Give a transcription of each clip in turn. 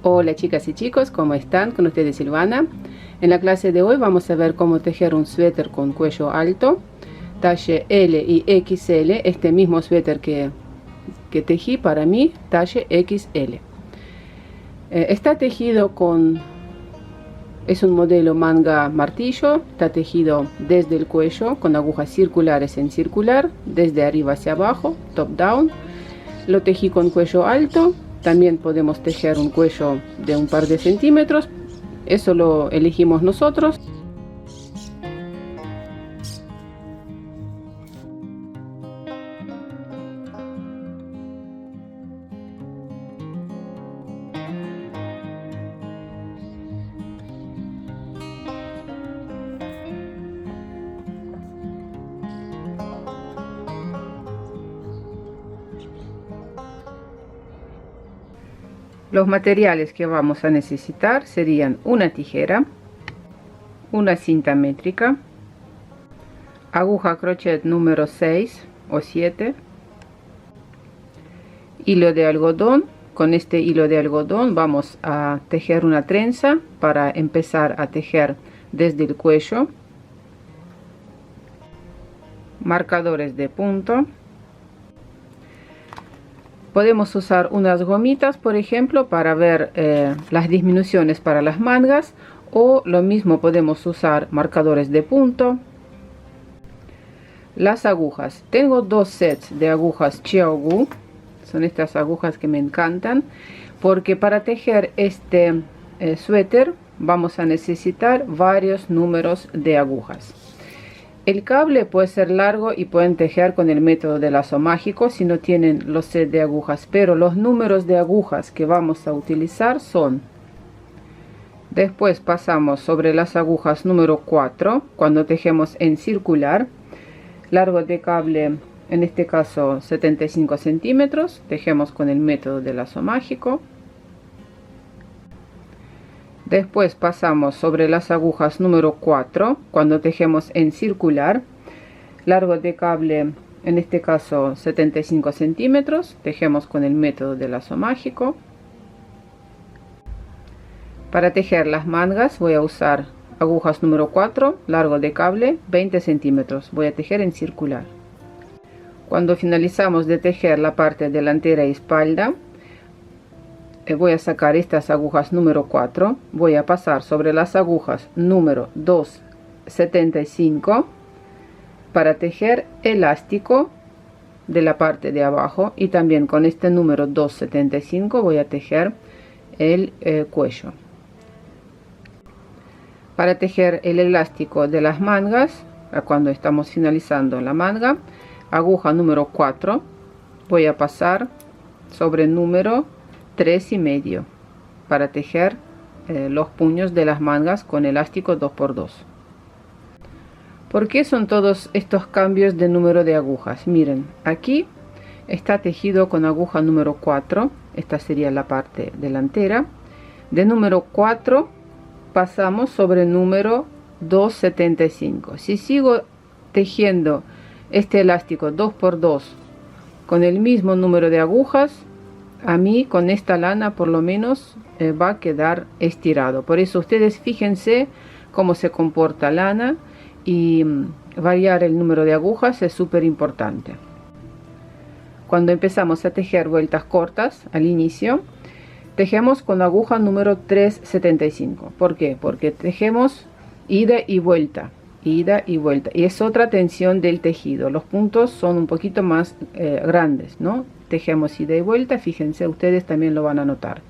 Hola chicas y chicos, ¿cómo están? Con ustedes Silvana. En la clase de hoy vamos a ver cómo tejer un suéter con cuello alto, talle L y XL, este mismo suéter que tejí para mí, talle XL. Está tejido es un modelo manga martillo, está tejido desde el cuello con agujas circulares en circular, desde arriba hacia abajo, top down. Lo tejí con cuello alto. También podemos tejer un cuello de un par de centímetros, eso lo elegimos nosotros. Los materiales que vamos a necesitar serían una tijera, una cinta métrica, aguja crochet número 6 o 7, hilo de algodón. Con este hilo de algodón vamos a tejer una trenza para empezar a tejer desde el cuello, marcadores de punto. Podemos usar unas gomitas, por ejemplo, para ver las disminuciones para las mangas, o lo mismo podemos usar marcadores de punto. Las agujas. Tengo dos sets de agujas Chiaogu. Son estas agujas que me encantan, porque para tejer este suéter vamos a necesitar varios números de agujas. El cable puede ser largo y pueden tejer con el método de lazo mágico si no tienen los sets de agujas, pero los números de agujas que vamos a utilizar son: después pasamos sobre las agujas número 4 cuando tejemos en circular, largo de cable en este caso 75 centímetros, tejemos con el método de lazo mágico. Después pasamos sobre las agujas número 4 cuando tejemos en circular, largo de cable en este caso 75 centímetros, tejemos con el método de lazo mágico. Para tejer las mangas voy a usar agujas número 4, largo de cable 20 centímetros, voy a tejer en circular. Cuando finalizamos de tejer la parte delantera y espalda, voy a sacar estas agujas número 4, voy a pasar sobre las agujas número 2,75 para tejer elástico de la parte de abajo, y también con este número 2,75 voy a tejer el cuello. Para tejer el elástico de las mangas, cuando estamos finalizando la manga, aguja número 4, voy a pasar sobre el número 3,5 para tejer los puños de las mangas con elástico 2×2. ¿Por qué son todos estos cambios de número de agujas? Miren, aquí está tejido con aguja número 4, esta sería la parte delantera. De número 4 pasamos sobre el número 2,75. Si sigo tejiendo este elástico 2×2 con el mismo número de agujas, a mí con esta lana por lo menos va a quedar estirado. Por eso ustedes fíjense cómo se comporta lana, y variar el número de agujas es súper importante. Cuando empezamos a tejer vueltas cortas al inicio, tejemos con aguja número 3,75. ¿Por qué? Porque tejemos ida y vuelta, ida y vuelta, y es otra tensión del tejido. Los puntos son un poquito más grandes, ¿no? Tejemos ida y vuelta, fíjense, ustedes también lo van a notar.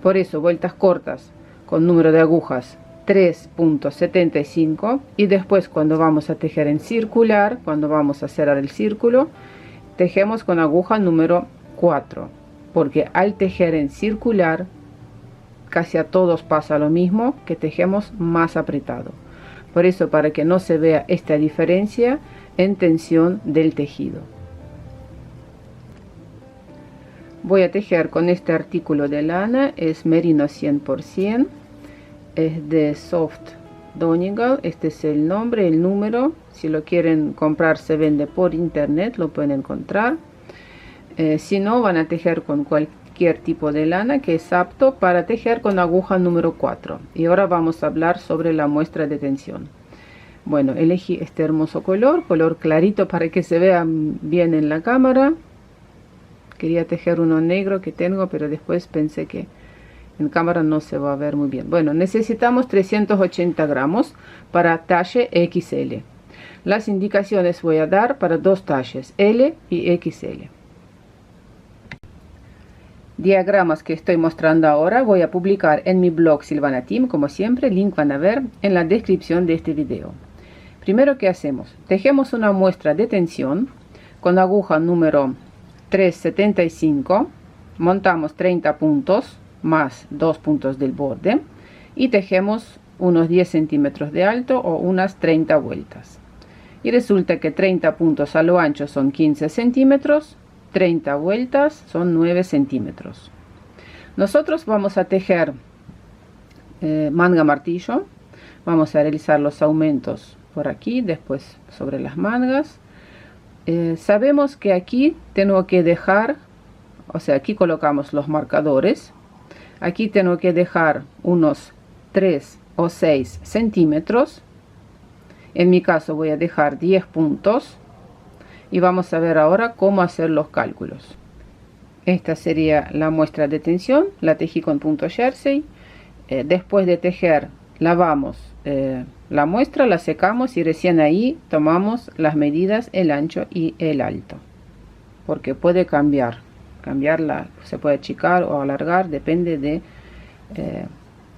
Por eso vueltas cortas con número de agujas 3,75, y después cuando vamos a tejer en circular, cuando vamos a cerrar el círculo, tejemos con aguja número 4, porque al tejer en circular casi a todos pasa lo mismo, que tejemos más apretado. Por eso, para que no se vea esta diferencia en tensión del tejido, voy a tejer con este artículo de lana, es merino 100%, es de Soft Donegal, este es el nombre, el número. Si lo quieren comprar, se vende por internet, lo pueden encontrar. Si no, van a tejer con cualquier tipo de lana que es apto para tejer con aguja número 4. Y ahora vamos a hablar sobre la muestra de tensión. Bueno, elegí este hermoso color clarito para que se vea bien en la cámara. Quería tejer uno negro que tengo, pero después pensé que en cámara no se va a ver muy bien. Bueno, necesitamos 380 gramos para talle XL. Las indicaciones voy a dar para dos talles, L y XL. Diagramas que estoy mostrando ahora voy a publicar en mi blog Silvana Team, como siempre, link van a ver en la descripción de este video. Primero, ¿qué hacemos? Tejemos una muestra de tensión con aguja número 375, montamos 30 puntos más 2 puntos del borde y tejemos unos 10 centímetros de alto o unas 30 vueltas. Y resulta que 30 puntos a lo ancho son 15 centímetros, 30 vueltas son 9 centímetros. Nosotros vamos a tejer manga martillo, vamos a realizar los aumentos por aquí, después sobre las mangas. Sabemos que aquí tengo que dejar, o sea, aquí colocamos los marcadores, aquí tengo que dejar unos 3 o 6 centímetros. En mi caso voy a dejar 10 puntos y vamos a ver ahora cómo hacer los cálculos. Esta sería la muestra de tensión, la tejí con punto jersey. Después de tejer lavamos la muestra, la secamos y recién ahí tomamos las medidas, el ancho y el alto, porque puede cambiarla, se puede achicar o alargar, depende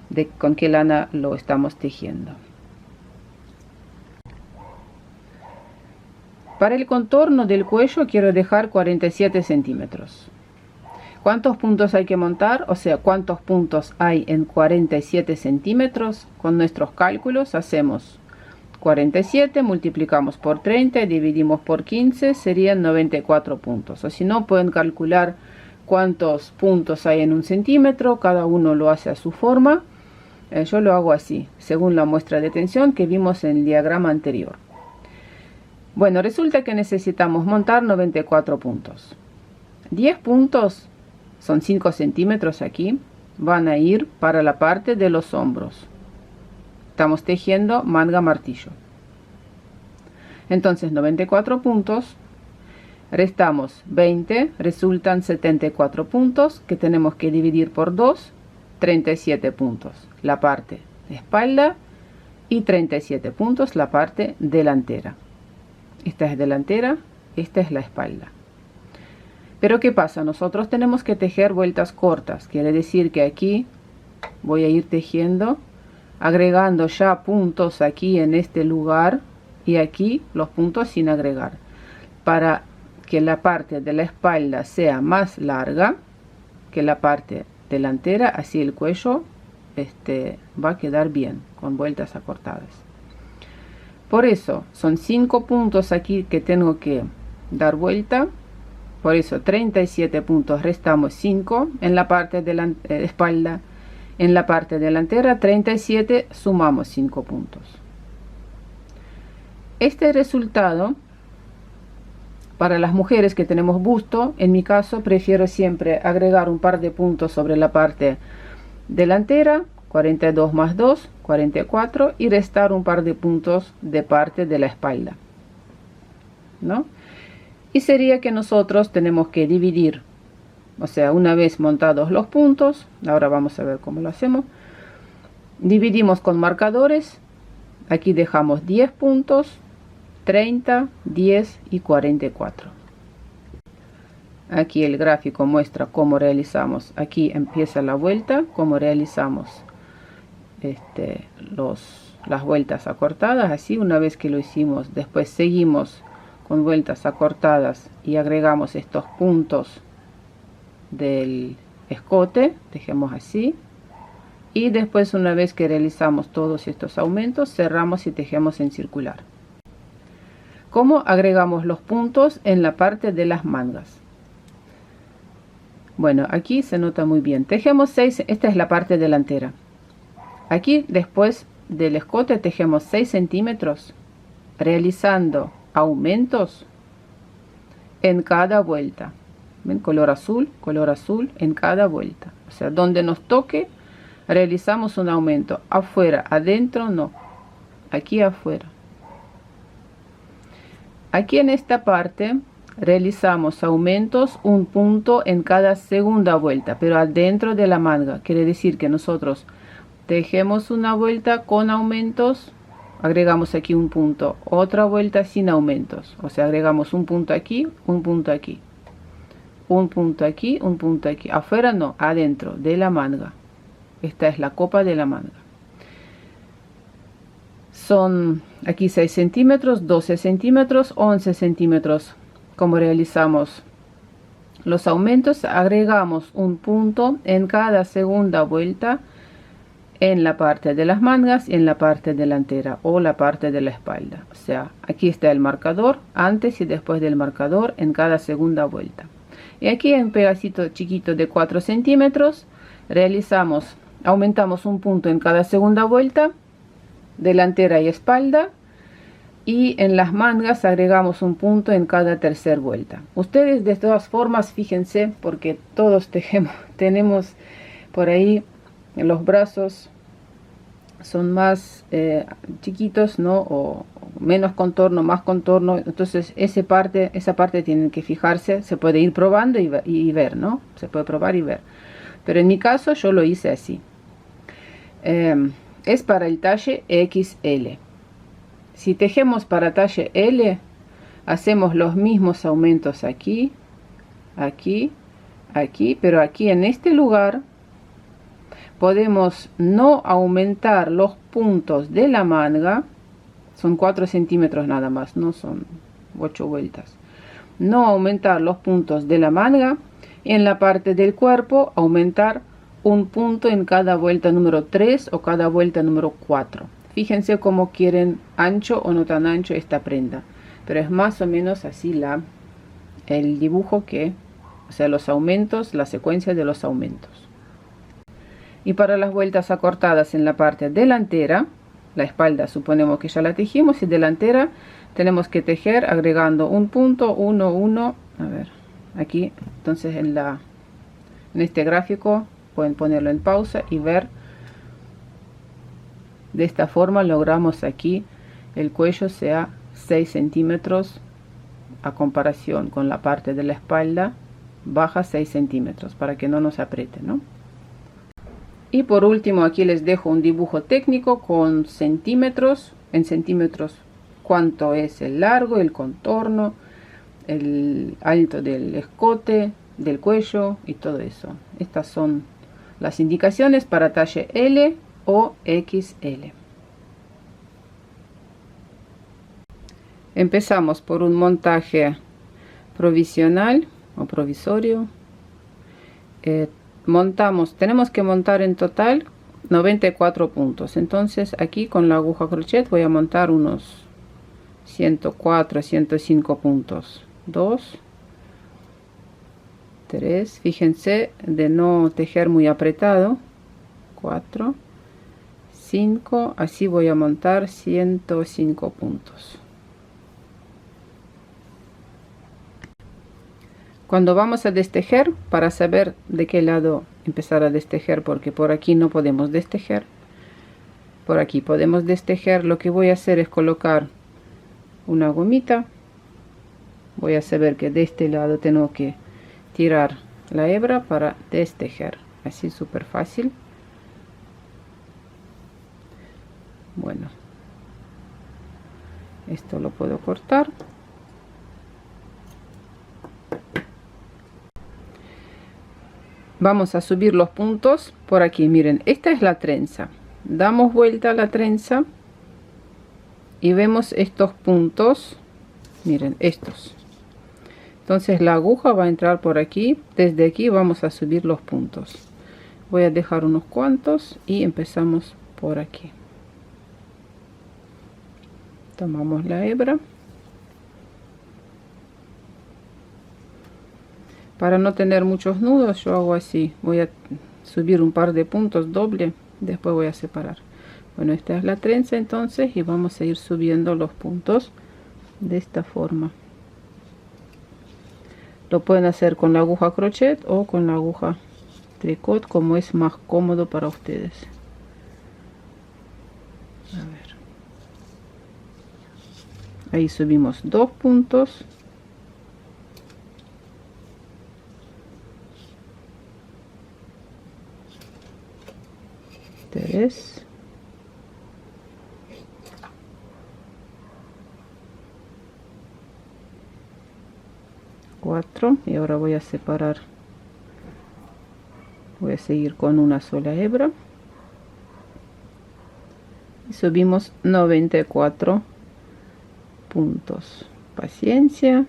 de con qué lana lo estamos tejiendo. Para el contorno del cuello quiero dejar 47 centímetros. ¿Cuántos puntos hay que montar? O sea, ¿cuántos puntos hay en 47 centímetros? Con nuestros cálculos hacemos 47, multiplicamos por 30 y dividimos por 15, serían 94 puntos. O si no, pueden calcular cuántos puntos hay en un centímetro, cada uno lo hace a su forma. Yo lo hago así, según la muestra de tensión que vimos en el diagrama anterior. Bueno, resulta que necesitamos montar 94 puntos. 10 puntos son 5 centímetros aquí, van a ir para la parte de los hombros. Estamos tejiendo manga martillo. Entonces 94 puntos, restamos 20, resultan 74 puntos que tenemos que dividir por 2, 37 puntos la parte de espalda y 37 puntos la parte delantera. Esta es delantera, esta es la espalda. Pero ¿qué pasa? Nosotros tenemos que tejer vueltas cortas. Quiere decir que aquí voy a ir tejiendo, agregando ya puntos aquí en este lugar y aquí los puntos sin agregar. Para que la parte de la espalda sea más larga que la parte delantera, así el cuello va a quedar bien, con vueltas acortadas. Por eso son 5 puntos aquí que tengo que dar vuelta. Por eso 37 puntos, restamos 5 en la parte de la espalda, en la parte delantera 37, sumamos 5 puntos. Este resultado para las mujeres que tenemos busto, en mi caso prefiero siempre agregar un par de puntos sobre la parte delantera, 42 más 2, 44, y restar un par de puntos de parte de la espalda, ¿no? Y sería que nosotros tenemos que dividir, o sea, una vez montados los puntos, ahora vamos a ver cómo lo hacemos, dividimos con marcadores, aquí dejamos 10 puntos, 30, 10 y 44. Aquí el gráfico muestra cómo realizamos, aquí empieza la vuelta, cómo realizamos las vueltas acortadas, así una vez que lo hicimos, después seguimos con vueltas acortadas y agregamos estos puntos del escote, dejemos así, y después una vez que realizamos todos estos aumentos cerramos y tejemos en circular. ¿Cómo agregamos los puntos en la parte de las mangas? Bueno, aquí se nota muy bien, tejemos 6, esta es la parte delantera, aquí después del escote tejemos 6 centímetros realizando aumentos en cada vuelta, ¿ven? Color azul en cada vuelta. O sea, donde nos toque realizamos un aumento. Afuera, adentro no. Aquí afuera. Aquí en esta parte realizamos aumentos un punto en cada segunda vuelta, pero adentro de la manga. Quiere decir que nosotros tejemos una vuelta con aumentos, agregamos aquí un punto, otra vuelta sin aumentos. O sea, agregamos un punto aquí, un punto aquí, un punto aquí, un punto aquí. Afuera no, adentro de la manga. Esta es la copa de la manga. Son aquí 6 centímetros, 12 centímetros, 11 centímetros. Como realizamos los aumentos, agregamos un punto en cada segunda vuelta en la parte de las mangas y en la parte delantera o la parte de la espalda. O sea, aquí está el marcador antes y después del marcador en cada segunda vuelta. Y aquí en un pedacito chiquito de 4 centímetros aumentamos un punto en cada segunda vuelta, delantera y espalda, y en las mangas agregamos un punto en cada tercera vuelta. Ustedes de todas formas fíjense, porque todos tenemos por ahí los brazos son más chiquitos, ¿no? O menos contorno, más contorno. Entonces esa parte tienen que fijarse. Se puede ir probando y ver, ¿no? Se puede probar y ver. Pero en mi caso yo lo hice así. Es para el talle XL. Si tejemos para talle L, hacemos los mismos aumentos aquí, aquí, aquí, pero aquí en este lugar podemos no aumentar los puntos de la manga. Son 4 centímetros nada más, no son 8 vueltas. No aumentar los puntos de la manga, y en la parte del cuerpo aumentar un punto en cada vuelta número 3 o cada vuelta número 4. Fíjense cómo quieren, ancho o no tan ancho esta prenda, pero es más o menos así el dibujo o sea, los aumentos, la secuencia de los aumentos. Y para las vueltas acortadas en la parte delantera, la espalda suponemos que ya la tejimos, y delantera tenemos que tejer agregando un punto, 1, 1, a ver, aquí. Entonces en este gráfico pueden ponerlo en pausa y ver. De esta forma logramos aquí el cuello sea 6 centímetros a comparación con la parte de la espalda baja 6 centímetros para que no nos apriete, ¿no? Y por último aquí les dejo un dibujo técnico con centímetros, en centímetros cuánto es el largo, el contorno, el alto del escote, del cuello y todo eso. Estas son las indicaciones para talle L o XL. Empezamos por un montaje provisional o provisorio. Tenemos que montar en total 94 puntos. Entonces aquí con la aguja crochet voy a montar unos 104 105 puntos. 2, 3, fíjense de no tejer muy apretado. 4, 5, así voy a montar 105 puntos. Cuando vamos a destejer, para saber de qué lado empezar a destejer, porque por aquí no podemos destejer, por aquí podemos destejer, lo que voy a hacer es colocar una gomita. Voy a saber que de este lado tengo que tirar la hebra para destejer, así súper fácil. Bueno, esto lo puedo cortar. Vamos a subir los puntos por aquí. Miren, esta es la trenza. Damos vuelta a la trenza y vemos estos puntos. Miren, estos. Entonces la aguja va a entrar por aquí. Desde aquí vamos a subir los puntos. Voy a dejar unos cuantos y empezamos por aquí. Tomamos la hebra. Para no tener muchos nudos yo hago así. Voy a subir un par de puntos doble. Después voy a separar. Bueno, esta es la trenza entonces. Y vamos a ir subiendo los puntos de esta forma. Lo pueden hacer con la aguja crochet o con la aguja tricot, como es más cómodo para ustedes. A ver. Ahí subimos 2 puntos. Tres. 4. Y ahora voy a separar. Voy a seguir con una sola hebra. Y subimos 94 puntos. Paciencia.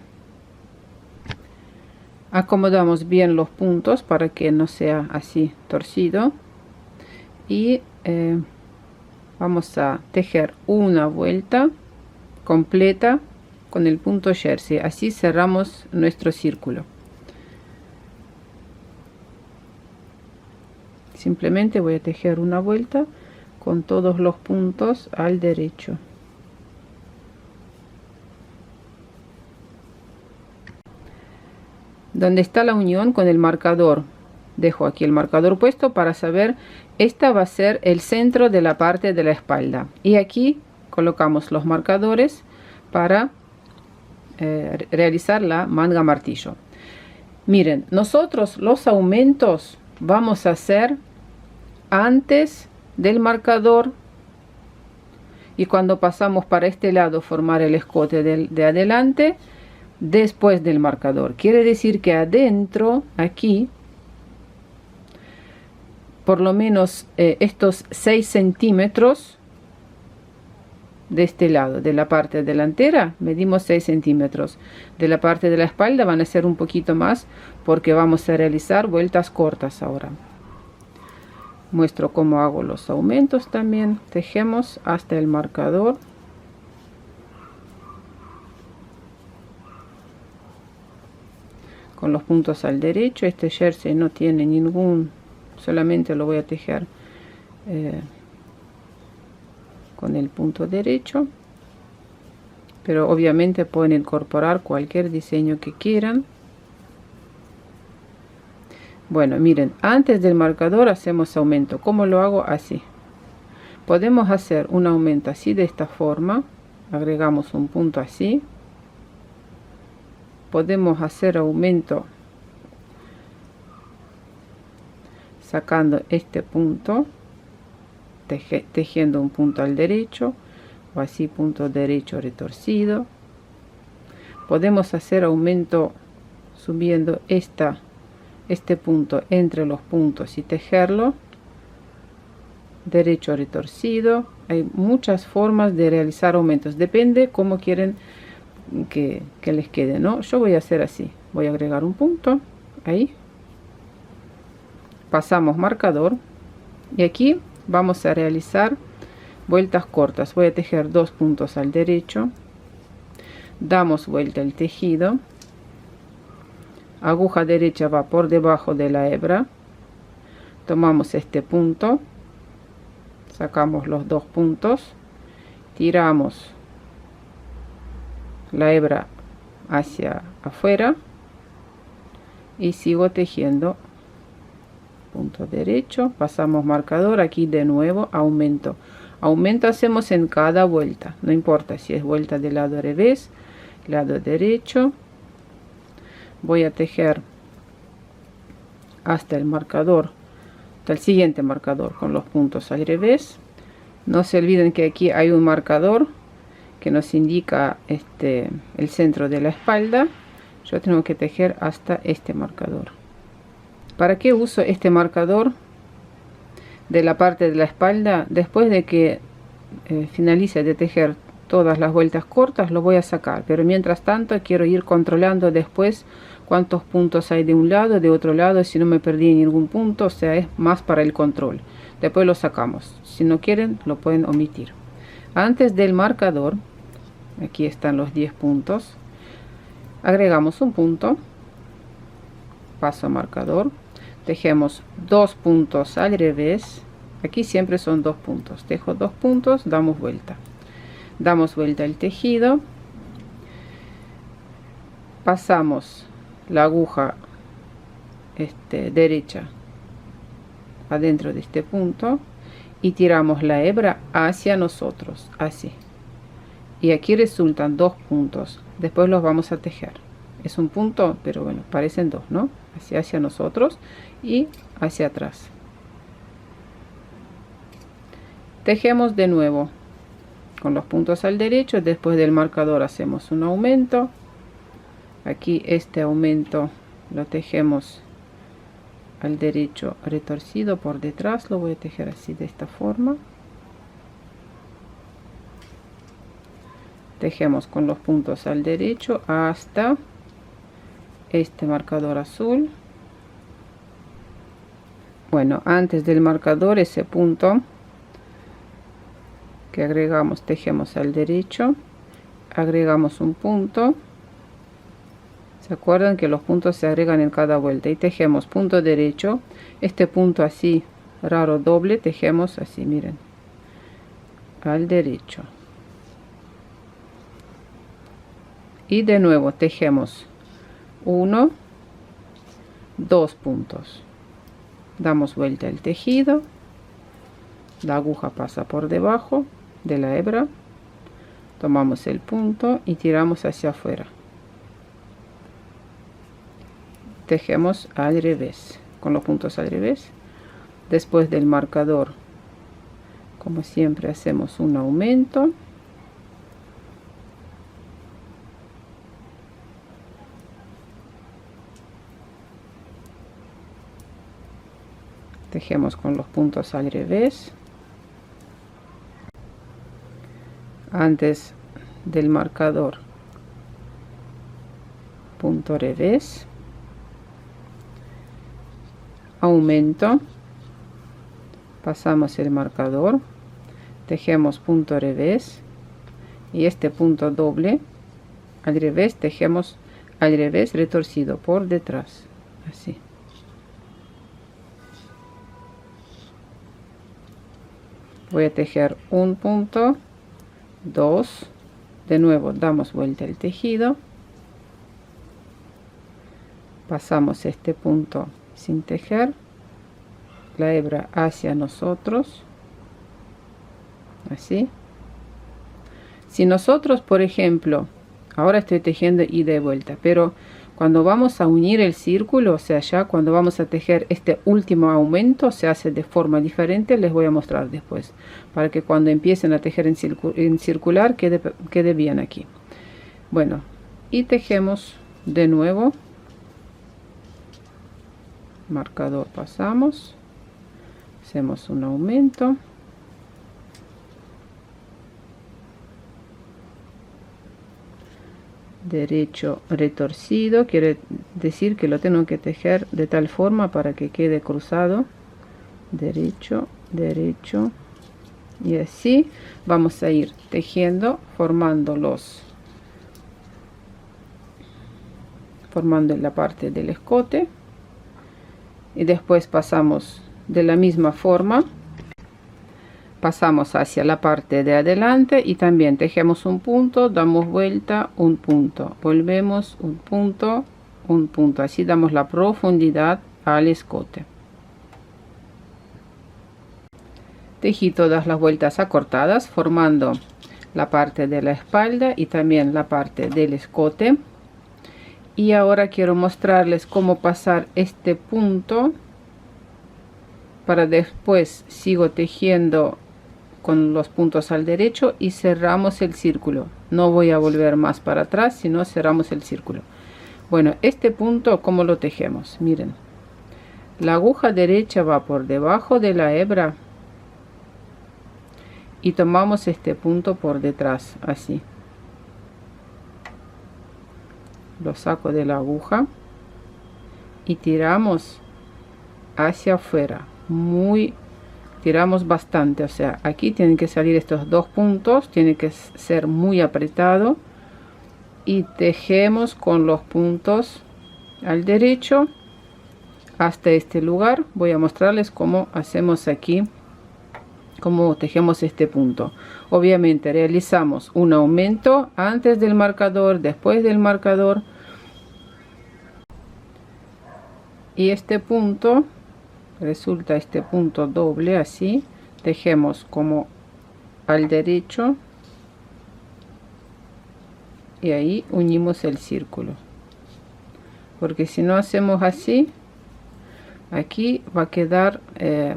Acomodamos bien los puntos para que no sea así torcido. Y vamos a tejer una vuelta completa con el punto jersey. Así cerramos nuestro círculo. Simplemente voy a tejer una vuelta con todos los puntos al derecho. Donde está la unión con el marcador, dejo aquí el marcador puesto para saber, esta va a ser el centro de la parte de la espalda, y aquí colocamos los marcadores para realizar la manga martillo. Miren, nosotros los aumentos vamos a hacer antes del marcador, y cuando pasamos para este lado formar el escote de adelante después del marcador. Quiere decir que adentro, aquí, por lo menos estos 6 centímetros de este lado, de la parte delantera, medimos 6 centímetros. De la parte de la espalda van a ser un poquito más, porque vamos a realizar vueltas cortas ahora. Muestro cómo hago los aumentos también. Tejemos hasta el marcador. Con los puntos al derecho. Este jersey no tiene ningún, solamente lo voy a tejer con el punto derecho, pero obviamente pueden incorporar cualquier diseño que quieran. Bueno, miren, antes del marcador hacemos aumento. ¿Cómo lo hago? Así. Podemos hacer un aumento así, de esta forma. Agregamos un punto así. Podemos hacer aumento sacando este punto, tejiendo un punto al derecho, o así, punto derecho retorcido. Podemos hacer aumento subiendo este punto entre los puntos y tejerlo, derecho retorcido. Hay muchas formas de realizar aumentos, depende cómo quieren que les quede, ¿no? Yo voy a hacer así, voy a agregar un punto ahí, pasamos marcador, y aquí vamos a realizar vueltas cortas. Voy a tejer 2 puntos al derecho, damos vuelta el tejido, aguja derecha va por debajo de la hebra, tomamos este punto, sacamos los 2 puntos, tiramos la hebra hacia afuera y sigo tejiendo punto derecho, pasamos marcador, aquí de nuevo aumento. Aumento hacemos en cada vuelta, no importa si es vuelta del lado revés, lado derecho. Voy a tejer hasta el marcador, hasta el siguiente marcador con los puntos al revés. No se olviden que aquí hay un marcador que nos indica el centro de la espalda. Yo tengo que tejer hasta este marcador. ¿Para qué uso este marcador de la parte de la espalda? Después de que finalice de tejer todas las vueltas cortas, lo voy a sacar, pero mientras tanto quiero ir controlando después cuántos puntos hay de un lado, de otro lado, si no me perdí en ningún punto. O sea, es más para el control. Después lo sacamos, si no quieren lo pueden omitir. Antes del marcador, aquí están los 10 puntos, agregamos un punto, paso a marcador, tejemos 2 puntos al revés. Aquí siempre son 2 puntos, tejo 2 puntos, damos vuelta el tejido, pasamos la aguja derecha adentro de este punto y tiramos la hebra hacia nosotros, así. Y aquí resultan 2 puntos, después los vamos a tejer. Es un punto, pero bueno, parecen 2, ¿no? Hacia nosotros y hacia atrás. Tejemos de nuevo con los puntos al derecho. Después del marcador hacemos un aumento. Aquí este aumento lo tejemos al derecho retorcido por detrás. Lo voy a tejer así, de esta forma. Tejemos con los puntos al derecho hasta este marcador azul. Bueno, antes del marcador, ese punto que agregamos, tejemos al derecho, agregamos un punto. ¿Se acuerdan que los puntos se agregan en cada vuelta? Y tejemos punto derecho, este punto así raro doble, tejemos así, miren, al derecho. Y de nuevo tejemos 1, 2 puntos. Damos vuelta el tejido, la aguja pasa por debajo de la hebra, tomamos el punto y tiramos hacia afuera. Tejemos al revés, con los puntos al revés. Después del marcador, como siempre, hacemos un aumento. Tejemos con los puntos al revés. Antes del marcador, punto revés, aumento, pasamos el marcador, tejemos punto revés y este punto doble al revés, tejemos al revés retorcido por detrás, así. Voy a tejer un punto, 2, de nuevo damos vuelta el tejido, pasamos este punto sin tejer, la hebra hacia nosotros, así. Si nosotros, por ejemplo, ahora estoy tejiendo ida y vuelta, pero cuando vamos a unir el círculo, o sea, ya cuando vamos a tejer este último aumento, se hace de forma diferente. Les voy a mostrar después, para que cuando empiecen a tejer en circular quede bien aquí. Bueno, y tejemos de nuevo, marcador pasamos, hacemos un aumento, derecho retorcido, quiere decir que lo tengo que tejer de tal forma para que quede cruzado, derecho, derecho, y así vamos a ir tejiendo, formando la parte del escote, y después pasamos de la misma forma, pasamos hacia la parte de adelante y también tejemos un punto, damos vuelta, un punto, volvemos, un punto, así damos la profundidad al escote. Tejí todas las vueltas acortadas formando la parte de la espalda y también la parte del escote, y ahora quiero mostrarles cómo pasar este punto para después sigo tejiendo con los puntos al derecho y cerramos el círculo. No voy a volver más para atrás, sino cerramos el círculo. Bueno, este punto, ¿cómo lo tejemos? Miren, la aguja derecha va por debajo de la hebra y tomamos este punto por detrás, así. Lo saco de la aguja y tiramos hacia afuera, tiramos bastante, o sea, aquí tienen que salir estos 2 puntos, tiene que ser muy apretado, y tejemos con los puntos al derecho hasta este lugar. Voy a mostrarles cómo hacemos aquí, cómo tejemos este punto. Obviamente realizamos un aumento antes del marcador, después del marcador, y este punto resulta este punto doble, así tejemos como al derecho y ahí unimos el círculo, porque si no hacemos así, aquí va a quedar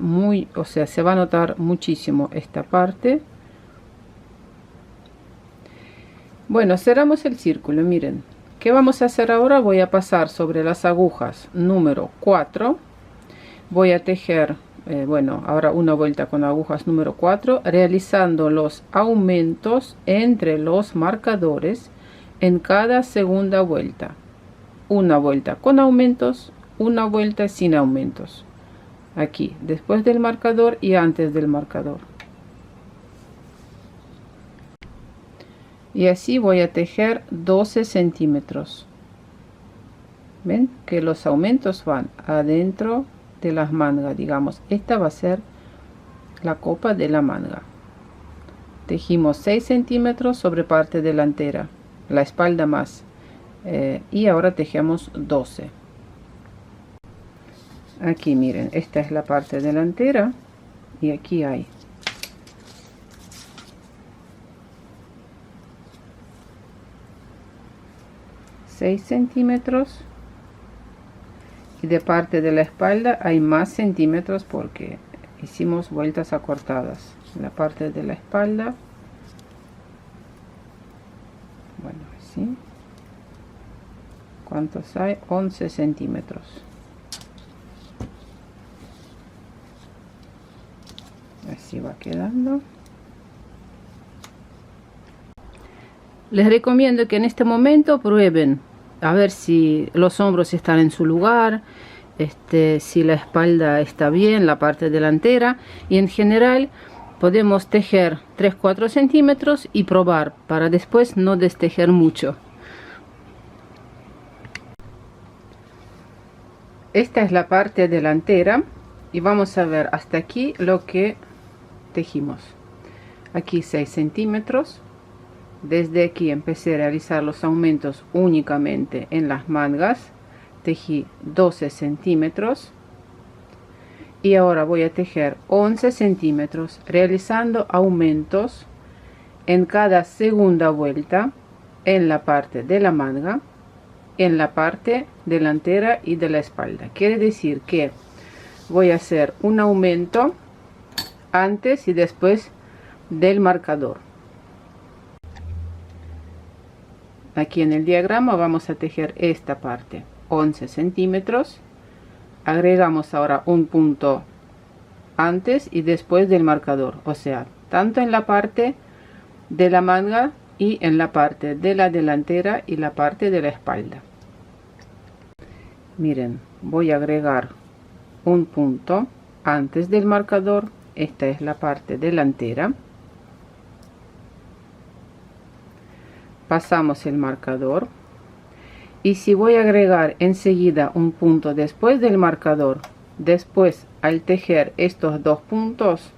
muy, o sea, se va a notar muchísimo esta parte. Bueno, cerramos el círculo. Miren, ¿qué vamos a hacer ahora? Voy a pasar sobre las agujas número 4, voy a tejer bueno, ahora una vuelta con agujas número 4, realizando los aumentos entre los marcadores en cada segunda vuelta. Una vuelta con aumentos, una vuelta sin aumentos, aquí después del marcador y antes del marcador, y así voy a tejer 12 centímetros. Ven que los aumentos van adentro de las mangas, digamos, esta va a ser la copa de la manga. Tejimos 6 centímetros sobre parte delantera, la espalda más, y ahora tejemos 12. Aquí miren, esta es la parte delantera y aquí hay 6 centímetros, y de parte de la espalda hay más centímetros porque hicimos vueltas acortadas en la parte de la espalda. Bueno, así. ¿Cuántos hay? 11 centímetros. Así va quedando. Les recomiendo que en este momento prueben a ver si los hombros están en su lugar, si la espalda está bien, la parte delantera, y en general podemos tejer 3-4 centímetros y probar para después no destejer mucho. Esta es la parte delantera y vamos a ver hasta aquí lo que tejimos. Aquí 6 centímetros. Desde aquí empecé a realizar los aumentos únicamente en las mangas, tejí 12 centímetros y ahora voy a tejer 11 centímetros realizando aumentos en cada segunda vuelta en la parte de la manga, en la parte delantera y de la espalda. Quiere decir que voy a hacer un aumento antes y después del marcador. Aquí en el diagrama vamos a tejer esta parte 11 centímetros, agregamos ahora un punto antes y después del marcador, o sea, tanto en la parte de la manga y en la parte de la delantera y la parte de la espalda. Miren, voy a agregar un punto antes del marcador, esta es la parte delantera. Pasamos el marcador y si voy a agregar enseguida un punto después del marcador, después al tejer estos dos puntos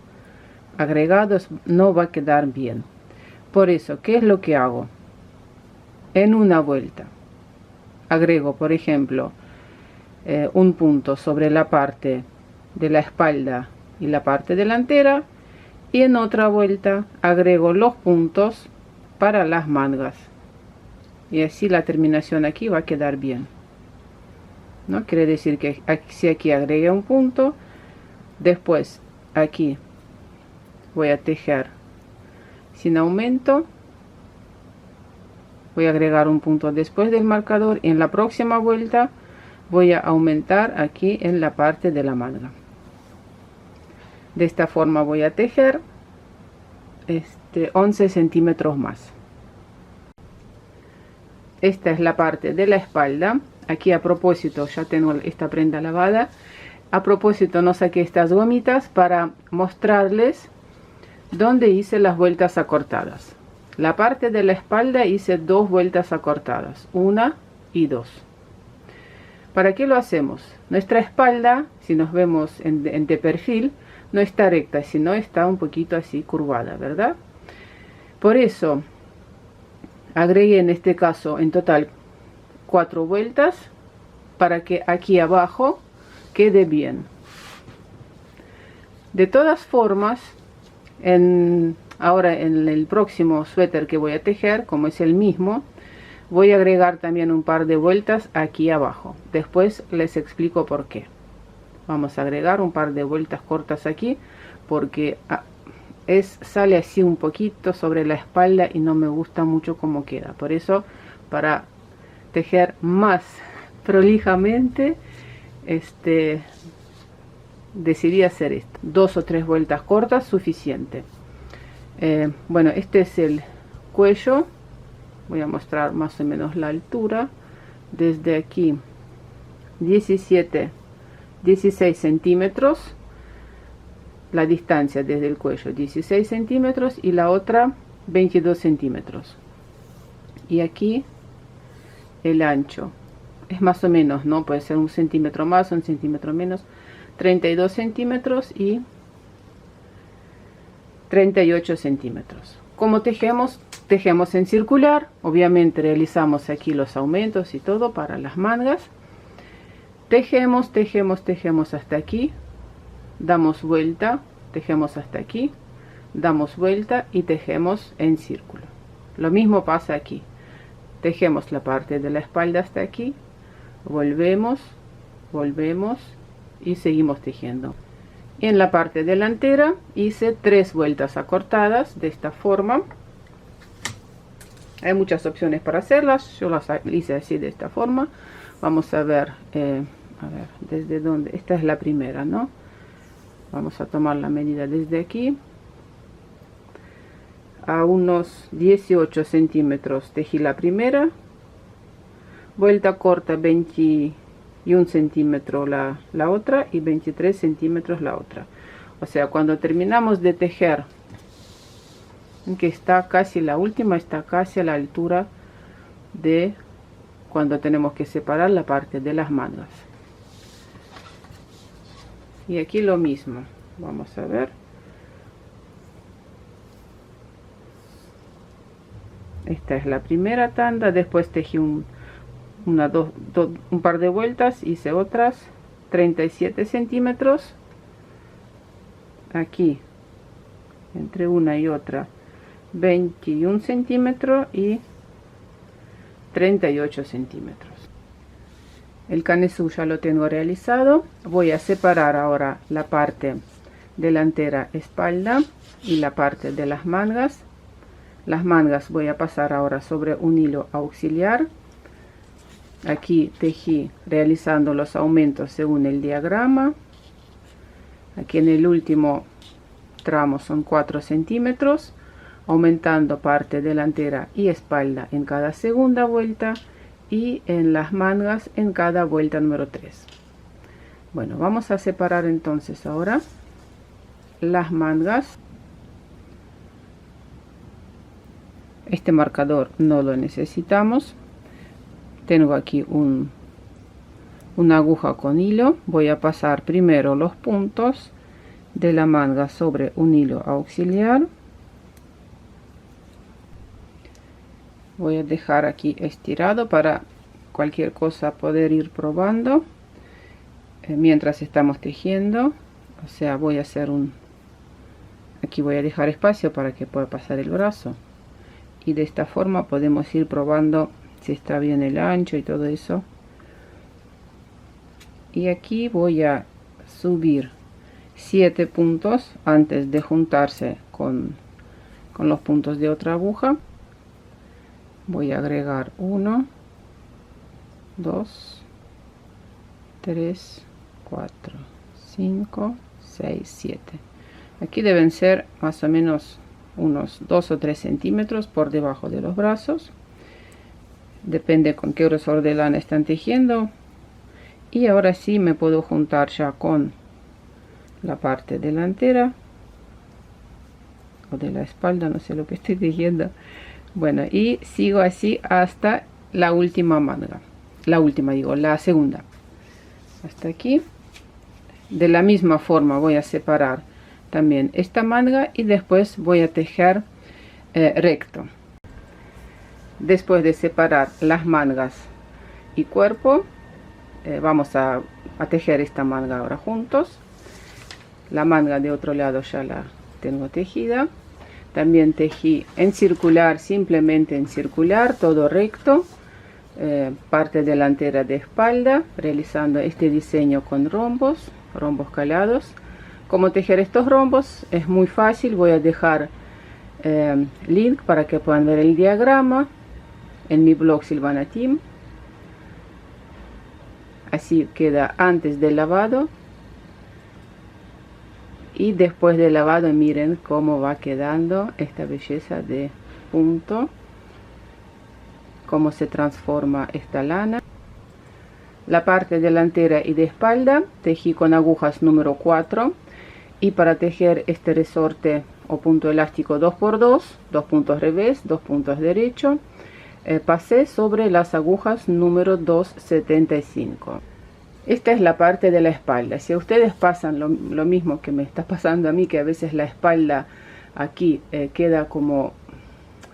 agregados no va a quedar bien. Por eso, ¿qué es lo que hago? En una vuelta agrego, por ejemplo, un punto sobre la parte de la espalda y la parte delantera, y en otra vuelta agrego los puntos para las mangas, y así la terminación aquí va a quedar bien, ¿no? Quiere decir que si aquí agregué un punto, después aquí voy a tejer sin aumento, voy a agregar un punto después del marcador y en la próxima vuelta voy a aumentar aquí en la parte de la manga. De esta forma voy a tejer 11 centímetros más. Esta es la parte de la espalda. Aquí a propósito, ya tengo esta prenda lavada, a propósito no saqué estas gomitas para mostrarles donde hice las vueltas acortadas. La parte de la espalda hice 2 vueltas acortadas, 1 y 2. ¿Para qué lo hacemos? Nuestra espalda, si nos vemos de perfil, no está recta, sino está un poquito así curvada, ¿verdad? Por eso agregué en este caso en total 4 vueltas, para que aquí abajo quede bien. De todas formas, ahora en el próximo suéter que voy a tejer, como es el mismo, voy a agregar también un par de vueltas aquí abajo. Después les explico por qué. Vamos a agregar un par de vueltas cortas aquí porque sale así un poquito sobre la espalda y no me gusta mucho cómo queda. Por eso, para tejer más prolijamente, decidí hacer esto. 2 o 3 vueltas cortas, suficiente. Bueno, este es el cuello. Voy a mostrar más o menos la altura. Desde aquí 16 centímetros. La distancia desde el cuello 16 centímetros y la otra 22 centímetros. Y aquí el ancho es más o menos, ¿no? Puede ser 1 centímetro más, 1 centímetro menos. 32 centímetros y 38 centímetros. Como tejemos en circular. Obviamente realizamos aquí los aumentos y todo para las mangas. Tejemos hasta aquí, damos vuelta, tejemos hasta aquí, damos vuelta y tejemos en círculo. Lo mismo pasa aquí. Tejemos la parte de la espalda hasta aquí, volvemos y seguimos tejiendo. En la parte delantera hice 3 vueltas acortadas de esta forma. Hay muchas opciones para hacerlas, yo las hice así de esta forma. Vamos a ver desde dónde. Esta es la primera, ¿no? Vamos a tomar la medida desde aquí. A unos 18 centímetros tejí la primera. Vuelta corta 21 centímetros la otra y 23 centímetros la otra. O sea, cuando terminamos de tejer, que está casi la última, está casi a la altura de cuando tenemos que separar la parte de las mangas. Y aquí lo mismo. Vamos a ver. Esta es la primera tanda. Después tejí un par de vueltas, hice otras 37 centímetros. Aquí entre una y otra 21 centímetros y 38 centímetros. El canesú ya lo tengo realizado. Voy a separar ahora la parte delantera espalda y la parte de las mangas. Las mangas voy a pasar ahora sobre un hilo auxiliar. Aquí tejí realizando los aumentos según el diagrama. Aquí en el último tramo son 4 centímetros, aumentando parte delantera y espalda en cada segunda vuelta y en las mangas en cada vuelta número 3. Bueno, vamos a separar entonces ahora las mangas. Este marcador no lo necesitamos. Tengo aquí una aguja con hilo. Voy a pasar primero los puntos de la manga sobre un hilo auxiliar. Voy a dejar aquí estirado para cualquier cosa poder ir probando mientras estamos tejiendo. O sea, voy a hacer aquí voy a dejar espacio para que pueda pasar el brazo, y de esta forma podemos ir probando si está bien el ancho y todo eso. Y aquí voy a subir 7 puntos antes de juntarse con los puntos de otra aguja. Voy a agregar 1, 2, 3, 4, 5, 6, 7. Aquí deben ser más o menos unos 2 o 3 centímetros por debajo de los brazos. Depende con qué grosor de lana están tejiendo. Y ahora sí me puedo juntar ya con la parte delantera o de la espalda, no sé lo que estoy tejiendo. Bueno, y sigo así hasta la última manga. La segunda. Hasta aquí. De la misma forma voy a separar también esta manga y después voy a tejer recto. Después de separar las mangas y cuerpo, vamos a a tejer esta manga ahora juntos. La manga de otro lado ya la tengo tejida. También tejí en circular, simplemente en circular, todo recto, parte delantera de espalda, realizando este diseño con rombos calados. Cómo tejer estos rombos es muy fácil. Voy a dejar link para que puedan ver el diagrama en mi blog Silvana Team. Así queda antes del lavado y después del lavado. Miren cómo va quedando esta belleza de punto, cómo se transforma esta lana. La parte delantera y de espalda tejí con agujas número 4, y para tejer este resorte o punto elástico 2×2, 2 puntos revés, 2 puntos derecho, pasé sobre las agujas número 2,75. Esta es la parte de la espalda. Si a ustedes pasan lo mismo que me está pasando a mí, que a veces la espalda aquí queda como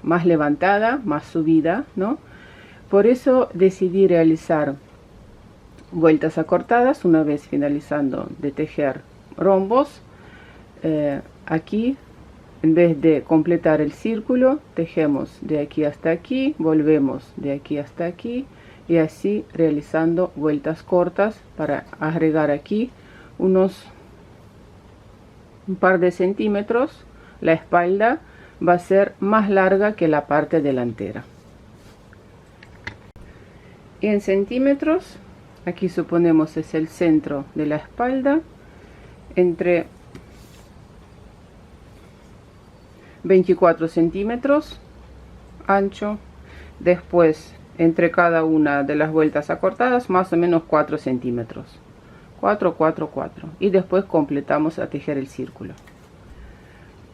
más levantada, más subida, ¿no? Por eso decidí realizar vueltas acortadas una vez finalizando de tejer rombos. Aquí, en vez de completar el círculo, tejemos de aquí hasta aquí, volvemos de aquí hasta aquí, y así realizando vueltas cortas para agregar aquí un par de centímetros. La espalda va a ser más larga que la parte delantera. Y en centímetros, aquí suponemos es el centro de la espalda, entre 24 centímetros ancho. Después, entre cada una de las vueltas acortadas, más o menos 4 centímetros. 4, 4, 4. Y después completamos a tejer el círculo.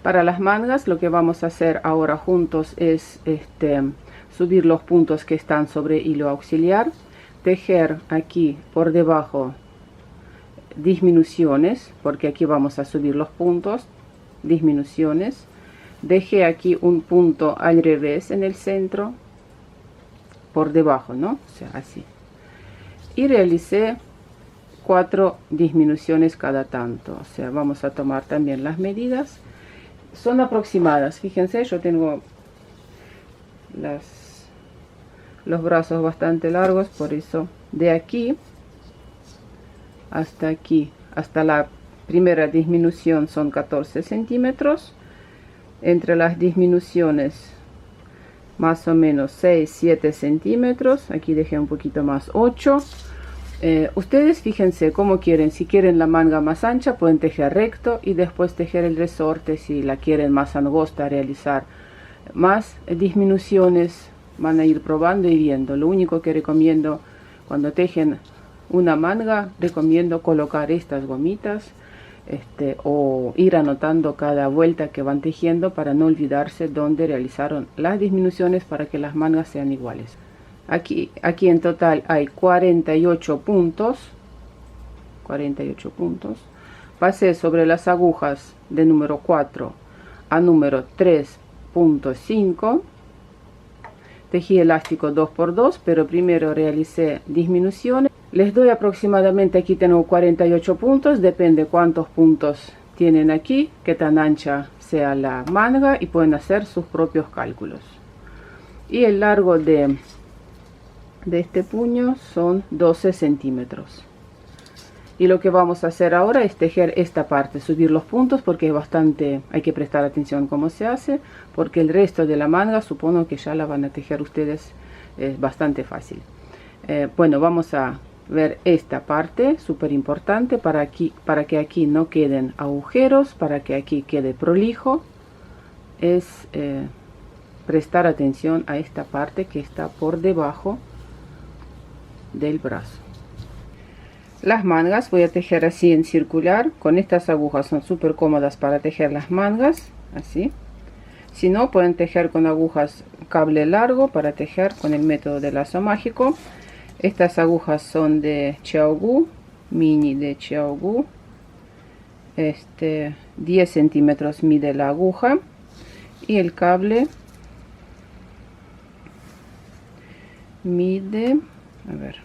Para las mangas, lo que vamos a hacer ahora juntos es subir los puntos que están sobre hilo auxiliar, tejer aquí por debajo disminuciones, porque aquí vamos a subir los puntos, disminuciones. Dejé aquí un punto al revés en el centro, por debajo, ¿no? O sea, así. Y realicé 4 disminuciones cada tanto. O sea, vamos a tomar también las medidas. Son aproximadas. Fíjense, yo tengo los brazos bastante largos, por eso de aquí, hasta la primera disminución son 14 centímetros. Entre las disminuciones, más o menos 6-7 centímetros. Aquí dejé un poquito más, 8. Ustedes fíjense cómo quieren. Si quieren la manga más ancha, pueden tejer recto y después tejer el resorte. Si la quieren más angosta, realizar más disminuciones. Van a ir probando y viendo. Lo único que recomiendo cuando tejen una manga, recomiendo colocar estas gomitas, o ir anotando cada vuelta que van tejiendo para no olvidarse dónde realizaron las disminuciones, para que las mangas sean iguales. Aquí en total hay 48 puntos. Pasé sobre las agujas de número 4 a número 3.5. Tejí elástico 2×2, pero primero realicé disminuciones. Les doy aproximadamente, aquí tengo 48 puntos, depende cuántos puntos tienen aquí, qué tan ancha sea la manga, y pueden hacer sus propios cálculos. Y el largo de este puño son 12 centímetros. Y lo que vamos a hacer ahora es tejer esta parte, subir los puntos, porque es bastante, hay que prestar atención cómo se hace, porque el resto de la manga supongo que ya la van a tejer ustedes, es bastante fácil. Bueno, vamos a ver esta parte, súper importante, para que aquí no queden agujeros, para que aquí quede prolijo, es prestar atención a esta parte que está por debajo del brazo. Las mangas voy a tejer así en circular. Con estas agujas son súper cómodas para tejer las mangas, así. Si no, pueden tejer con agujas cable largo para tejer con el método de lazo mágico. Estas agujas son de Xiaogu, mini de Xiaogu. 10 centímetros mide la aguja, y el cable mide, a ver,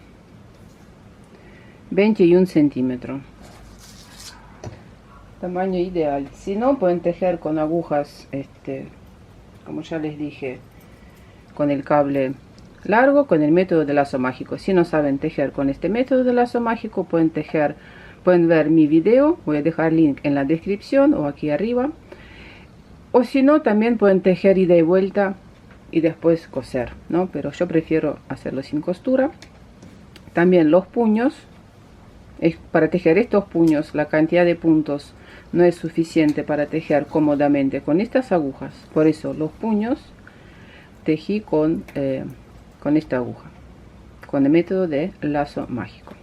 21 centímetros. Tamaño ideal. Si no, pueden tejer con agujas, como ya les dije, con el cable largo, con el método de lazo mágico. Si no saben tejer con este método de lazo mágico, pueden ver mi video. Voy a dejar link en la descripción o aquí arriba. O si no, también pueden tejer ida y vuelta y después coser, ¿no? Pero yo prefiero hacerlo sin costura. También los puños. Para tejer estos puños, la cantidad de puntos no es suficiente para tejer cómodamente con estas agujas. Por eso los puños tejí con esta aguja, con el método de lazo mágico.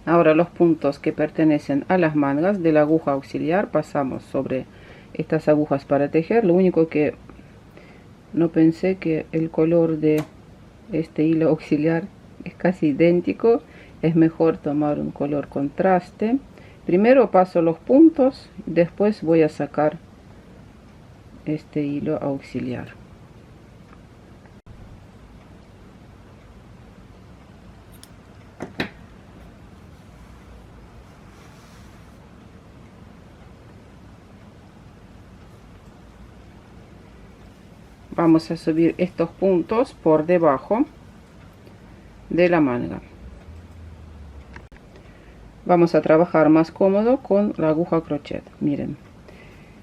Ahora los puntos que pertenecen a las mangas de la aguja auxiliar pasamos sobre estas agujas para tejer. Lo único que no pensé que el color de este hilo auxiliar es casi idéntico. Es mejor tomar un color contraste. Primero paso los puntos, después voy a sacar este hilo auxiliar. Vamos a subir estos puntos por debajo de la manga. Vamos a trabajar más cómodo con la aguja crochet. Miren,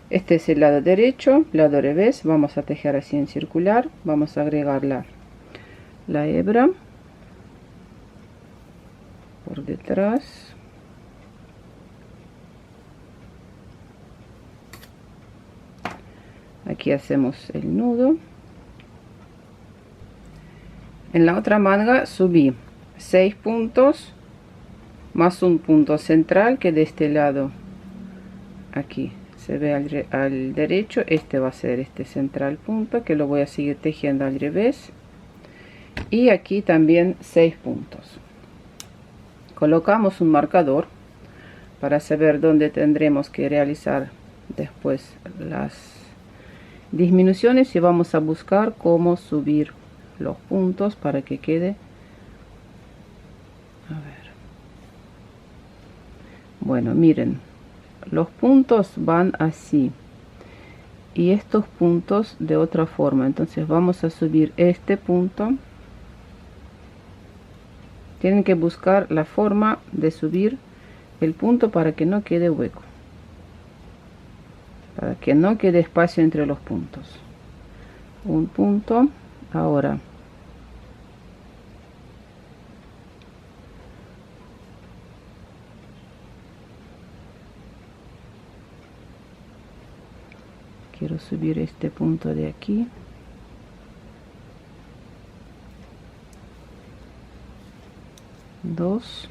este es el lado derecho, lado revés. Vamos a tejer así en circular. Vamos a agregar la hebra por detrás. Aquí hacemos el nudo. En la otra manga subí 6 puntos más un punto central que de este lado aquí se ve al derecho. Este va a ser este central punto que lo voy a seguir tejiendo al revés, y aquí también 6 puntos. Colocamos un marcador para saber dónde tendremos que realizar después las disminuciones, y vamos a buscar cómo subir los puntos para que quede, a ver, bueno, miren, los puntos van así y estos puntos de otra forma. Entonces vamos a subir este punto. Tienen que buscar la forma de subir el punto para que no quede hueco, para que no quede espacio entre los puntos. Un punto. Ahora quiero subir este punto de aquí. Dos.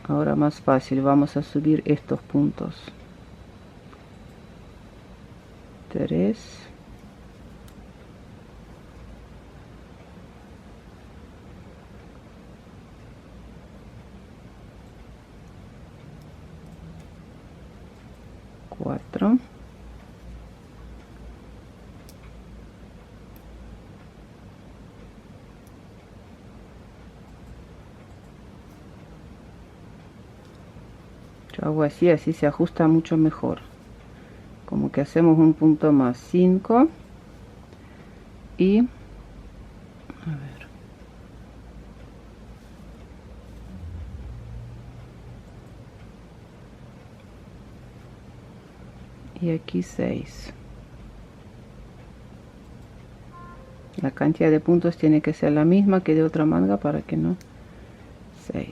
Ahora más fácil, vamos a subir estos puntos. 3. Cuatro. Yo hago así, así se ajusta mucho mejor. Como que hacemos un punto más. 5. Y a ver, y aquí 6. La cantidad de puntos tiene que ser la misma que de otra manga para que no 6,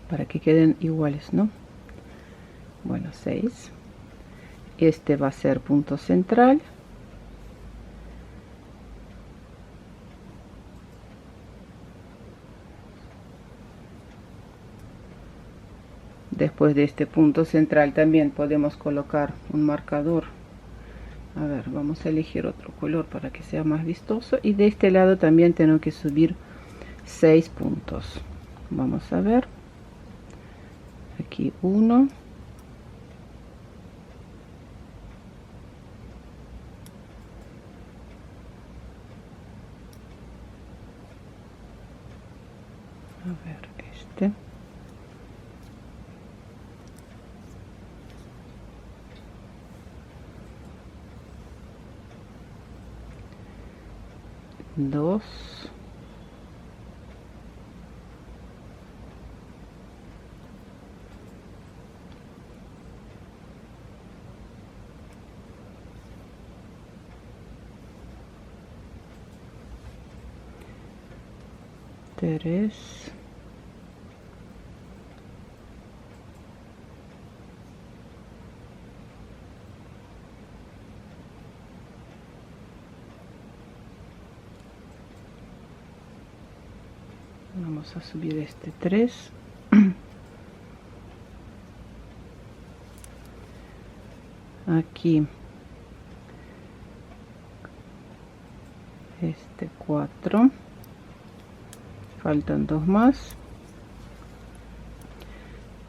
para que queden iguales, ¿no? Bueno, 6. Este va a ser punto central. Después de este punto central también podemos colocar un marcador. A ver, vamos a elegir otro color para que sea más vistoso. Y de este lado también tengo que subir 6 puntos. Vamos a ver. Aquí 1. A ver, este. Dos. Tres. Vamos a subir este 3. Aquí este 4. Faltan 2 más.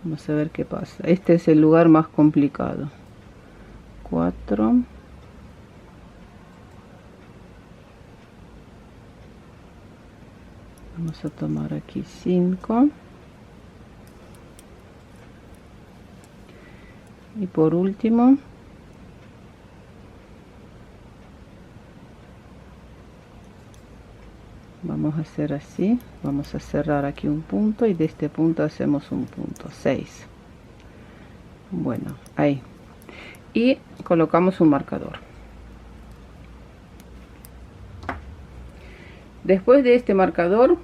Vamos a ver qué pasa. Este es el lugar más complicado. 4. Vamos a tomar aquí 5. Y por último, vamos a hacer así. Vamos a cerrar aquí un punto y de este punto hacemos un punto. 6. Bueno, ahí. Y colocamos un marcador. Después de este marcador,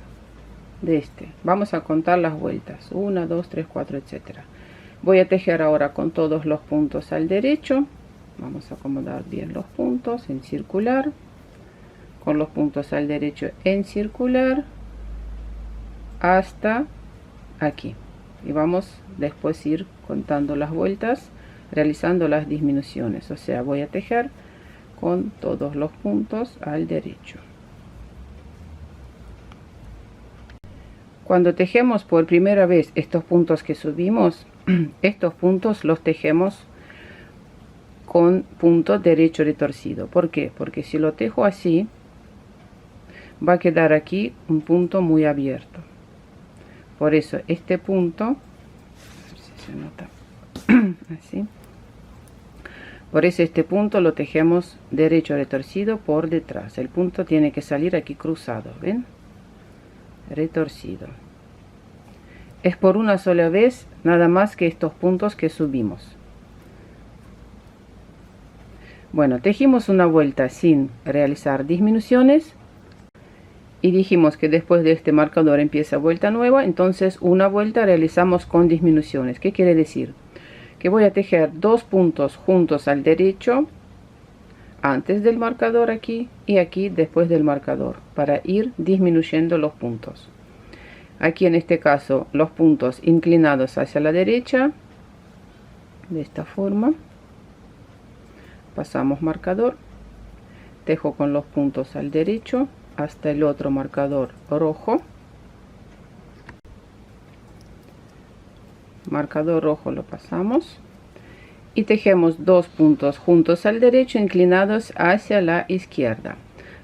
vamos a contar las vueltas. 1, 2, 3, 4, etcétera. Voy a tejer ahora con todos los puntos al derecho. Vamos a acomodar bien los puntos en circular. Con los puntos al derecho en circular. Hasta aquí. Y vamos después ir contando las vueltas, realizando las disminuciones. O sea, voy a tejer con todos los puntos al derecho. Cuando tejemos por primera vez estos puntos que subimos, estos puntos los tejemos con punto derecho retorcido. ¿Por qué? Porque si lo tejo así, va a quedar aquí un punto muy abierto. Por eso este punto, a ver si se nota, así. Por eso este punto lo tejemos derecho retorcido por detrás. El punto tiene que salir aquí cruzado, ¿ven? Retorcido. Es por una sola vez nada más que estos puntos que subimos. Bueno, tejimos una vuelta sin realizar disminuciones y dijimos que después de este marcador empieza vuelta nueva. Entonces una vuelta realizamos con disminuciones. ¿Qué quiere decir? Que voy a tejer 2 puntos juntos al derecho antes del marcador aquí y aquí después del marcador, para ir disminuyendo los puntos. Aquí en este caso los puntos inclinados hacia la derecha, de esta forma. Pasamos marcador, tejo con los puntos al derecho hasta el otro marcador rojo. Marcador rojo lo pasamos y tejemos 2 puntos juntos al derecho inclinados hacia la izquierda.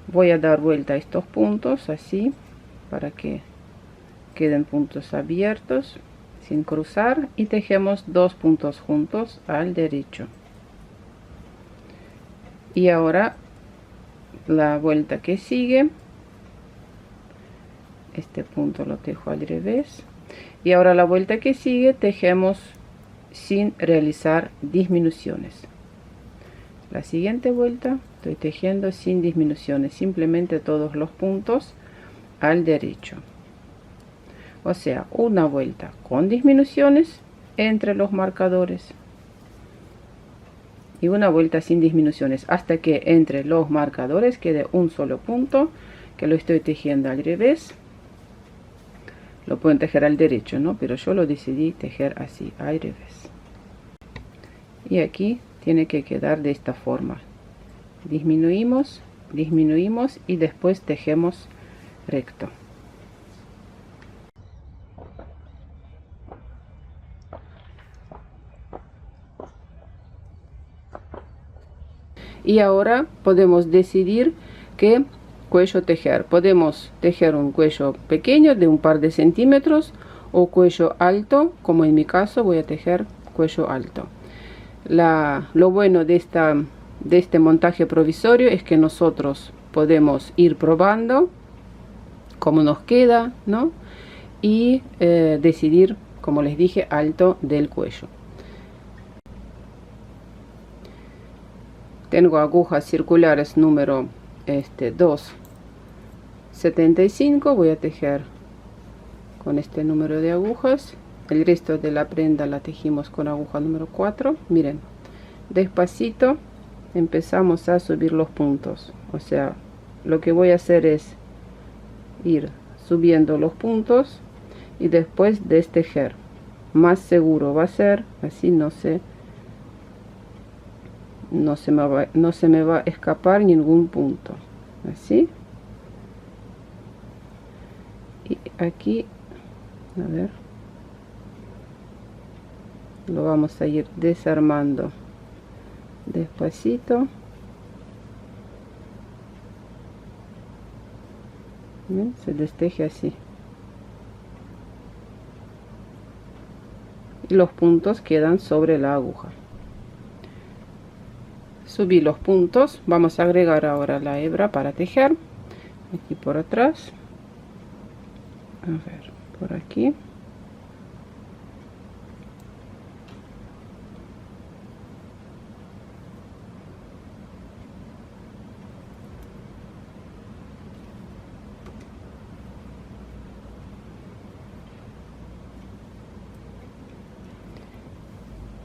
Voy a dar vuelta a estos puntos así para que queden puntos abiertos sin cruzar y tejemos 2 puntos juntos al derecho. Y ahora la vuelta que sigue, este punto lo tejo al revés, y ahora la vuelta que sigue tejemos sin realizar disminuciones. La siguiente vuelta estoy tejiendo sin disminuciones, simplemente todos los puntos al derecho. O sea, una vuelta con disminuciones entre los marcadores y una vuelta sin disminuciones hasta que entre los marcadores quede un solo punto que lo estoy tejiendo al revés. Lo pueden tejer al derecho, ¿no? Pero yo lo decidí tejer así, al revés. Y aquí tiene que quedar de esta forma. Disminuimos, disminuimos y después tejemos recto. Y ahora podemos decidir que cuello tejer. Podemos tejer un cuello pequeño de un par de centímetros o cuello alto, como en mi caso voy a tejer cuello alto. Lo bueno de este montaje provisorio es que nosotros podemos ir probando cómo nos queda, ¿no? Y decidir, como les dije, alto del cuello. Tengo agujas circulares número 2,75. Voy a tejer con este número de agujas. El resto de la prenda la tejimos con aguja número 4. Miren, despacito empezamos a subir los puntos. O sea, lo que voy a hacer es ir subiendo los puntos y después destejer. Más seguro va a ser, así no se me va a escapar ningún punto. Así. Y aquí, a ver, lo vamos a ir desarmando despacito. ¿Ven? Se desteje así. Y los puntos quedan sobre la aguja. Subí los puntos. Vamos a agregar ahora la hebra para tejer. Aquí por atrás. A ver, por aquí.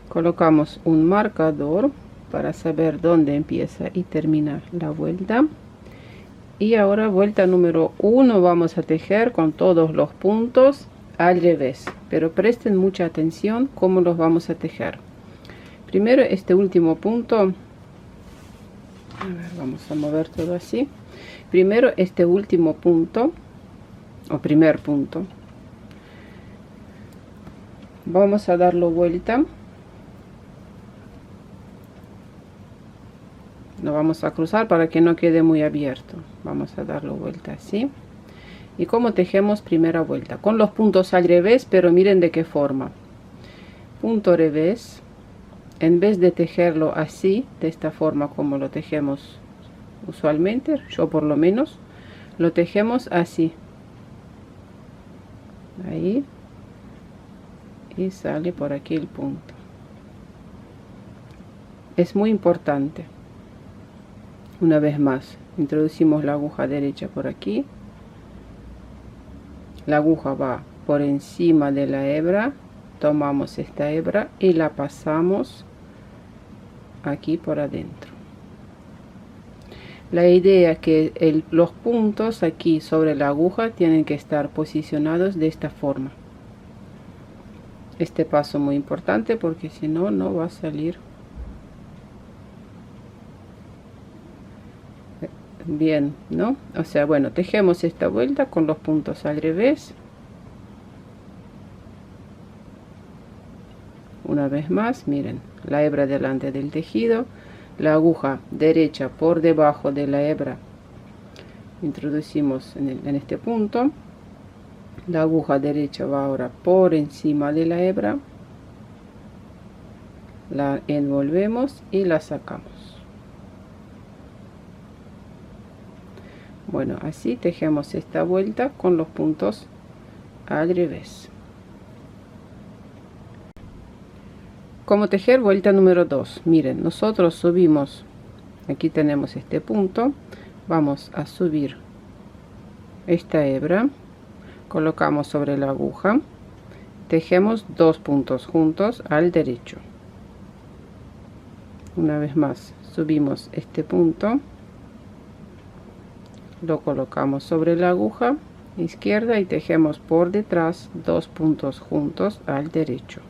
Colocamos un marcador para saber dónde empieza y termina la vuelta. Y ahora vuelta número 1 vamos a tejer con todos los puntos al revés, pero presten mucha atención cómo los vamos a tejer. Primero este último punto, a ver, vamos a mover todo así. Primero este último punto o primer punto vamos a darlo vuelta. Lo vamos a cruzar para que no quede muy abierto. Vamos a darlo vuelta así. Y como tejemos primera vuelta con los puntos al revés, pero miren de qué forma. Punto revés, en vez de tejerlo así, de esta forma como lo tejemos usualmente, yo por lo menos lo tejemos así, ahí, y sale por aquí el punto. Es muy importante. Una vez más, introducimos la aguja derecha por aquí. La aguja va por encima de la hebra. Tomamos esta hebra y la pasamos aquí por adentro. La idea es que los puntos aquí sobre la aguja tienen que estar posicionados de esta forma. Este paso muy importante porque si no, no va a salir bien, ¿no? O sea, bueno, tejemos esta vuelta con los puntos al revés. Una vez más, miren, la hebra delante del tejido, la aguja derecha por debajo de la hebra, introducimos en este punto, la aguja derecha va ahora por encima de la hebra, la envolvemos y la sacamos. Bueno, así tejemos esta vuelta con los puntos al revés. Cómo tejer vuelta número 2. Miren, nosotros subimos, aquí tenemos este punto, vamos a subir esta hebra, colocamos sobre la aguja, tejemos 2 puntos juntos al derecho. Una vez más, subimos este punto, lo colocamos sobre la aguja izquierda y tejemos por detrás 2 puntos juntos al derecho.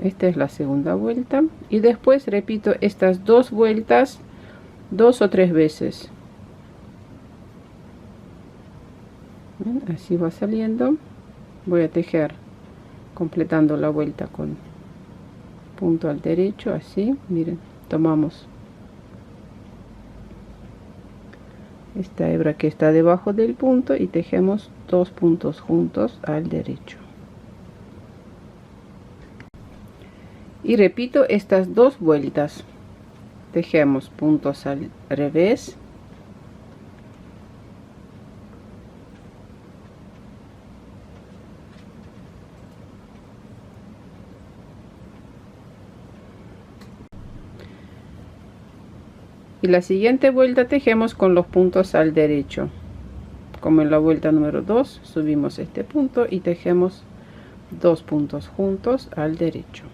Esta es la segunda vuelta y después repito estas 2 vueltas 2 o 3 veces. ¿Ven? Así va saliendo. voy a tejer completando la vuelta con punto al derecho, así, miren, tomamos esta hebra que está debajo del punto y tejemos 2 puntos juntos al derecho. Y repito estas 2 vueltas, tejemos puntos al revés, y la siguiente vuelta tejemos con los puntos al derecho, como en la vuelta número 2, subimos este punto y tejemos 2 puntos juntos al derecho.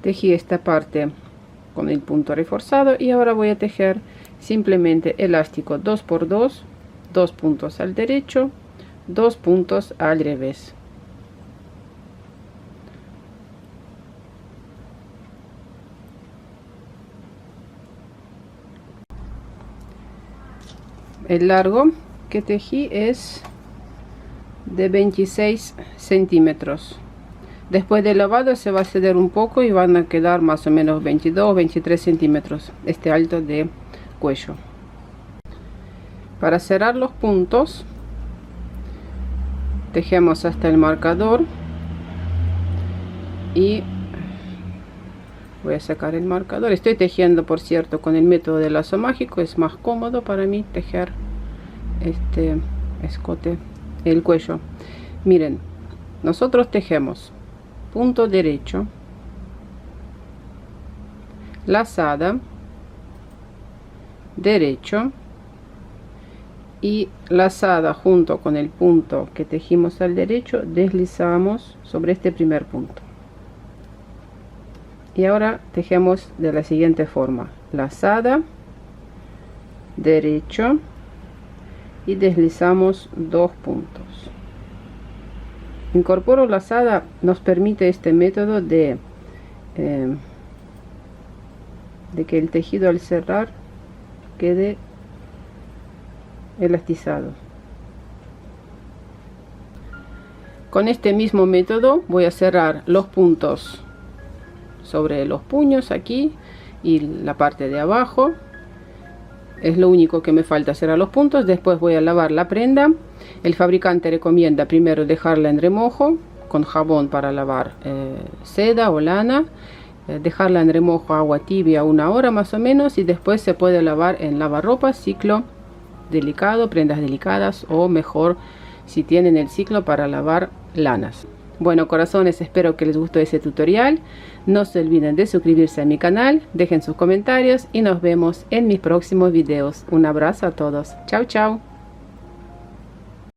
Tejí esta parte con el punto reforzado y ahora voy a tejer simplemente elástico 2 por 2, 2 puntos al derecho, 2 puntos al revés. El largo que tejí es de 26 centímetros. Después del lavado se va a ceder un poco y van a quedar más o menos 22 o 23 centímetros este alto de cuello. Para cerrar los puntos tejemos hasta el marcador y voy a sacar el marcador. Estoy tejiendo, por cierto, con el método del lazo mágico, es más cómodo para mí tejer este escote, el cuello. Miren, nosotros tejemos punto derecho, lazada, derecho y lazada junto con el punto que tejimos al derecho, deslizamos sobre este primer punto. Y ahora tejemos de la siguiente forma: lazada, derecho y deslizamos 2 puntos. Incorporo lazada, nos permite este método de que el tejido al cerrar quede elastizado. Con este mismo método voy a cerrar los puntos sobre los puños aquí y la parte de abajo. Es lo único que me falta, cerrar los puntos. Después voy a lavar la prenda. El fabricante recomienda primero dejarla en remojo con jabón para lavar seda o lana, dejarla en remojo agua tibia 1 hora más o menos, y después se puede lavar en lavarropas ciclo delicado, prendas delicadas, o mejor si tienen el ciclo para lavar lanas. Bueno, corazones, espero que les gustó ese tutorial. No se olviden de suscribirse a mi canal, dejen sus comentarios y nos vemos en mis próximos videos. Un abrazo a todos. Chao, chao.